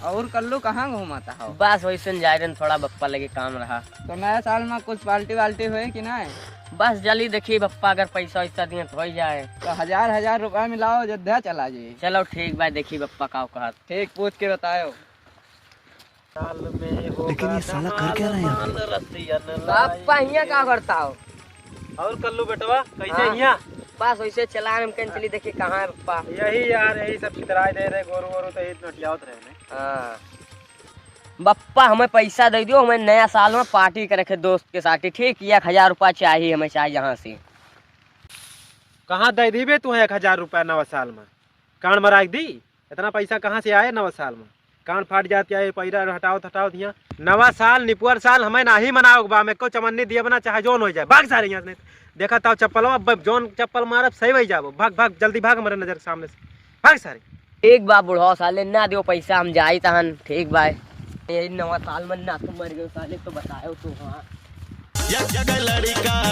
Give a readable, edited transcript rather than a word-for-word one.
और कल्लू कहाँ घूमाता हो? बस वैसे जा रहे थोड़ा बप्पा लगे काम रहा। तो नया साल में कुछ पार्टी वाल्टी हुई कि नहीं? बस जल्दी देखिए बप्पा अगर पैसा वैसा दिए तो हो जाए। तो 1000 रुपया मिलाओ, अयोध्या चला जी। चलो ठीक भाई, देखिए बप्पा का कहा। ठीक, पूछ के बताओ। लेकिन ये साला कर क्या रहा है यहाँ पे? बप्पा यहाँ क्या करता हो? और कल्लू बेटवा कैसे यहाँ? बस वैसे चला हम कहीं चली देखिए कहाँ है बप्पा। यही यार, यही सब कितराए दे रहे गोरू गोरू तो इतना नटियावत रहे। हाँ बप्पा हमें पैसा दे दियो, हमें नया साल में पार्टी करे थे दोस्त के साथ। ठीक 1000 रुपया चाहिए हमें, चाहिए यहाँ से। कहाँ दे दी बे तू 1000 रुपया नवा साल में? कान मराक दी? इतना पैसा कहाँ से आए नवा साल में? कान फाट जाती है, पैरा हटाओ हटाओ दिया। नवा साल निपुअर साल हमें ना ही मनाओ बा, मैं को चमन्नी दिए बना चाहे जोन हो जाए। भाग सारे यहाँ से। देखा था चप्पल जोन चप्पल मारब सही वही जाबो। भाग भाग जल्दी भाग, हमारे नजर के सामने से भाग सारे। ठीक बा बुढ़ो साले, ना दियो पैसा हम जाई तहन। ठीक भाई, यही नवा साल में ना तुम मर गए साले तो बताओ तू। हाँ लड़का